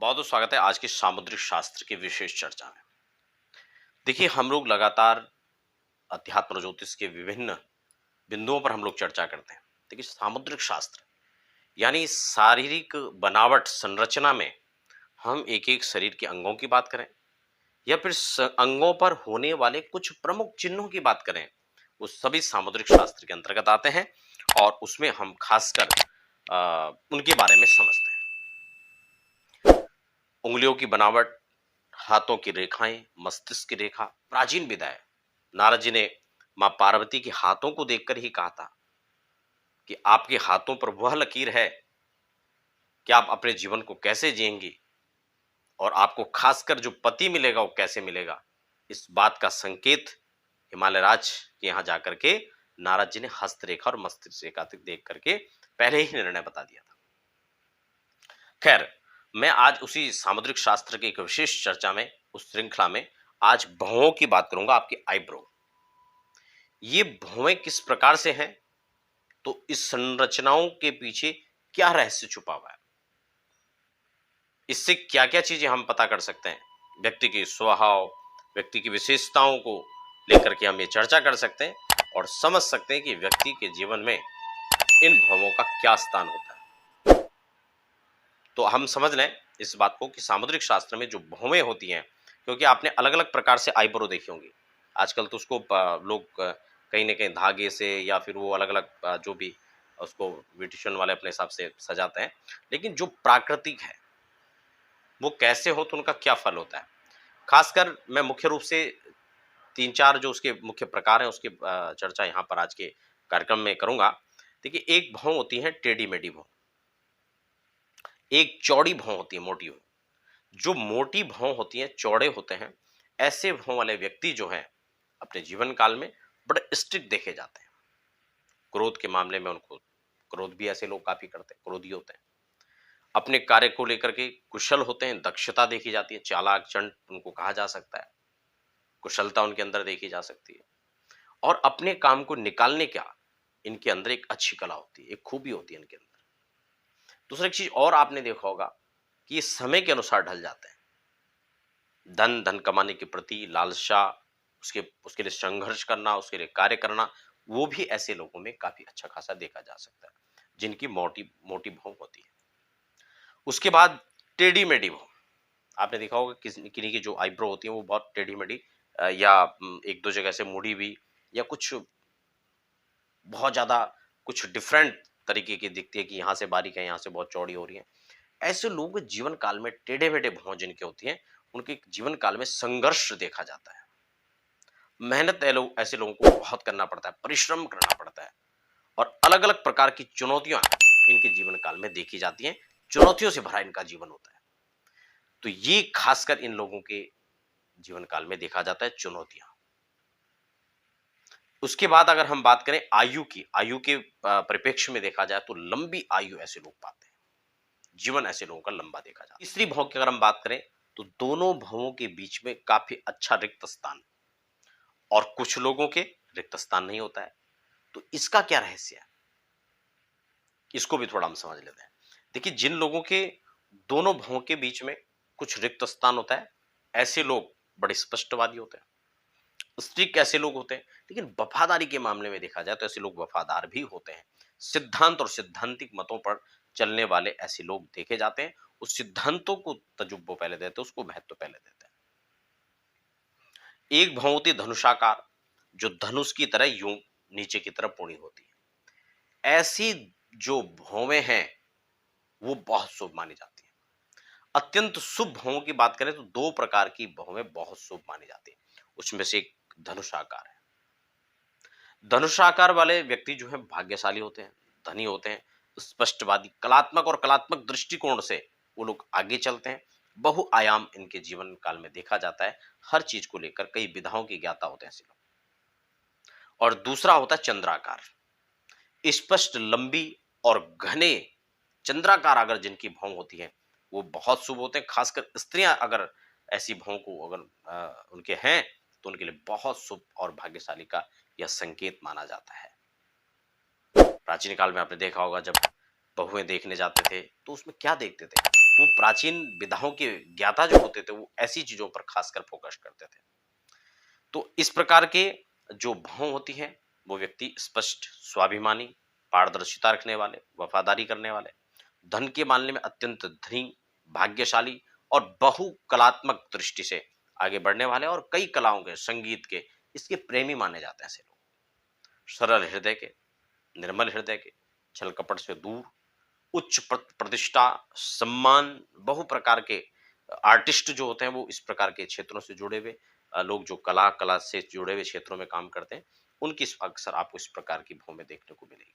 बहुत बहुत स्वागत है आज के सामुद्रिक शास्त्र की विशेष चर्चा में। देखिए, हम लोग लगातार अध्यात्म और ज्योतिष के विभिन्न बिंदुओं पर हम लोग चर्चा करते हैं। देखिए, सामुद्रिक शास्त्र यानी शारीरिक बनावट संरचना में हम एक एक शरीर के अंगों की बात करें या फिर अंगों पर होने वाले कुछ प्रमुख चिन्हों की बात करें, वो सभी सामुद्रिक शास्त्र के अंतर्गत आते हैं और उसमें हम खासकर उनके बारे में समझते हैं। उंगलियों की बनावट, हाथों की रेखाएं, मस्तिष्क की रेखा, प्राचीन विधाएं। नारद जी ने मां पार्वती के हाथों को देखकर ही कहा था कि आपके हाथों पर वह लकीर है कि आप अपने जीवन को कैसे जिएंगी और आपको खासकर जो पति मिलेगा वो कैसे मिलेगा। इस बात का संकेत हिमालय राज के यहाँ जाकर के नारद जी ने हस्तरेखा और मस्तिष्क रेखा तक देख करके पहले ही निर्णय बता दिया था। खैर, मैं आज उसी सामुद्रिक शास्त्र की एक विशेष चर्चा में, उस श्रृंखला में आज भौहों की बात करूंगा, आपकी आईब्रो। ये भौहें किस प्रकार से हैं, तो इस संरचनाओं के पीछे क्या रहस्य छुपा हुआ है, इससे क्या क्या चीजें हम पता कर सकते हैं, व्यक्ति के स्वभाव, व्यक्ति की विशेषताओं को लेकर के हम ये चर्चा कर सकते हैं और समझ सकते हैं कि व्यक्ति के जीवन में इन भौहों का क्या स्थान होता है। तो हम समझ लें इस बात को कि सामुद्रिक शास्त्र में जो भौहें होती हैं, क्योंकि आपने अलग अलग प्रकार से आईब्रो देखी होंगी। आजकल तो उसको लोग कहीं ना कहीं धागे से या फिर वो अलग अलग जो भी उसको ब्यूटिशियन वाले अपने हिसाब से सजाते हैं, लेकिन जो प्राकृतिक है वो कैसे हो, तो उनका क्या फल होता है। खासकर मैं मुख्य रूप से तीन चार जो उसके मुख्य प्रकार हैं उसकी चर्चा यहाँ पर आज के कार्यक्रम में करूंगा। देखिए, एक भौं होती है टेढ़ी मेढ़ी भौं, एक चौड़ी भौं होती है मोटी भौं। जो मोटी भौं होती हैं, चौड़े होते हैं, ऐसे भौं वाले व्यक्ति जो हैं अपने जीवन काल में बड़े स्ट्रिक्ट देखे जाते हैं। क्रोध के मामले में उनको क्रोध भी ऐसे लोग काफी करते हैं, क्रोधी होते हैं। अपने कार्य को लेकर के कुशल होते हैं, दक्षता देखी जाती है, चालाक चंट उनको कहा जा सकता है, कुशलता उनके अंदर देखी जा सकती है। और अपने काम को निकालने का इनके अंदर एक अच्छी कला होती है, एक खूबी होती है इनके अंदर। दूसरा एक चीज और आपने देखा होगा कि ये समय के अनुसार ढल जाते हैं। धन कमाने के प्रति लालसा, उसके लिए संघर्ष करना, उसके लिए कार्य करना, वो भी ऐसे लोगों में काफी अच्छा खासा देखा जा सकता है जिनकी मोटी मोटी भौं होती है। उसके बाद टेढ़ी मेढ़ी भौं, आपने देखा होगा किन्हीं की जो आईब्रो होती है वो बहुत टेढ़ी मेढ़ी या एक दो जगह से मुड़ी हुई या कुछ बहुत ज्यादा कुछ डिफरेंट तरीके की दिखती है कि यहाँ से बारीक है, यहाँ से बहुत चौड़ी हो रही है। ऐसे लोगों के जीवन काल में टेढ़े मेढ़े भौं जिनके होती हैं, उनके जीवन काल में संघर्ष देखा जाता है। मेहनत ऐसे लोगों को बहुत करना पड़ता है, परिश्रम करना पड़ता है और अलग अलग प्रकार की चुनौतियां इनके जीवन काल में देखी जाती हैं। चुनौतियों से भरा इनका जीवन होता है। तो ये खासकर इन लोगों के जीवन काल में देखा जाता है, चुनौतियां। उसके बाद अगर हम बात करें आयु की, आयु के परिप्रेक्ष्य में देखा जाए तो लंबी आयु ऐसे लोग पाते हैं, जीवन ऐसे लोगों का लंबा देखा जाता है। तीसरी भौं की अगर हम बात करें तो दोनों भौं के बीच में काफी अच्छा रिक्त स्थान, और कुछ लोगों के रिक्त स्थान नहीं होता है। तो इसका क्या रहस्य है, इसको भी थोड़ा हम समझ लेते हैं। देखिए, जिन लोगों के दोनों भौं के बीच में कुछ रिक्त स्थान होता है, ऐसे लोग बड़े स्पष्टवादी होते हैं, स्त्रीक ऐसे लोग होते हैं। लेकिन वफादारी के मामले में देखा जाए तो ऐसे लोग वफादार भी होते हैं। सिद्धांत और सिद्धांतिक मतों पर चलने वाले ऐसे लोग देखे जाते हैं। उस सिद्धांतों को तजुब्बो पहले देते हैं, उसको महत्व पहले देते हैं। एक भौं होती धनुषाकार, जो धनुष की तरह यूं नीचे की तरफ पुड़ी होती है। ऐसी जो भौवें हैं वो बहुत शुभ मानी जाती है। अत्यंत शुभ भौं की बात करें तो दो प्रकार की भौवें बहुत शुभ मानी जाती है, उसमें से एक धनुषाकार है। धनुषाकार वाले व्यक्ति जो है भाग्यशाली होते हैं, धनी होते हैं, स्पष्टवादी, कलात्मक और कलात्मक दृष्टिकोण से वो लोग आगे चलते हैं। बहुआयाम इनके जीवन काल में देखा जाता है, हर चीज को लेकर कई विधाओं के ज्ञाता होते हैं ऐसे लोग। और दूसरा होता है चंद्राकार, स्पष्ट लंबी और घने चंद्राकार अगर जिनकी भौं होती है वो बहुत शुभ होते हैं। खासकर स्त्रियां अगर ऐसी भौं को अगर उनके हैं तो उनके लिए बहुत शुभ और भाग्यशाली का यह संकेत माना जाता है। प्राचीन काल में आपने देखा होगा जब बहुएं देखने जाते थे तो उसमें क्या देखते थे, वो प्राचीन विधाओं के ज्ञाता जो होते थे वो ऐसी चीजों पर खासकर फोकस करते थे। तो इस प्रकार के जो भाव होती हैं वो व्यक्ति स्पष्ट, स्वाभिमानी, पारदर्शिता रखने वाले, वफादारी करने वाले, धन के मामले में अत्यंत धनी, भाग्यशाली और बहुकलात्मक दृष्टि से आगे बढ़ने वाले और कई कलाओं के, संगीत के इसके प्रेमी माने जाते हैं ऐसे लोग। सरल हृदय के, निर्मल हृदय के, छल कपट से दूर, उच्च प्रतिष्ठा, सम्मान, बहु प्रकार के आर्टिस्ट जो होते हैं वो इस प्रकार के क्षेत्रों से जुड़े हुए लोग जो कला से जुड़े हुए क्षेत्रों में काम करते हैं, उनकी अक्सर आपको इस प्रकार की भूमि देखने को मिलेगी।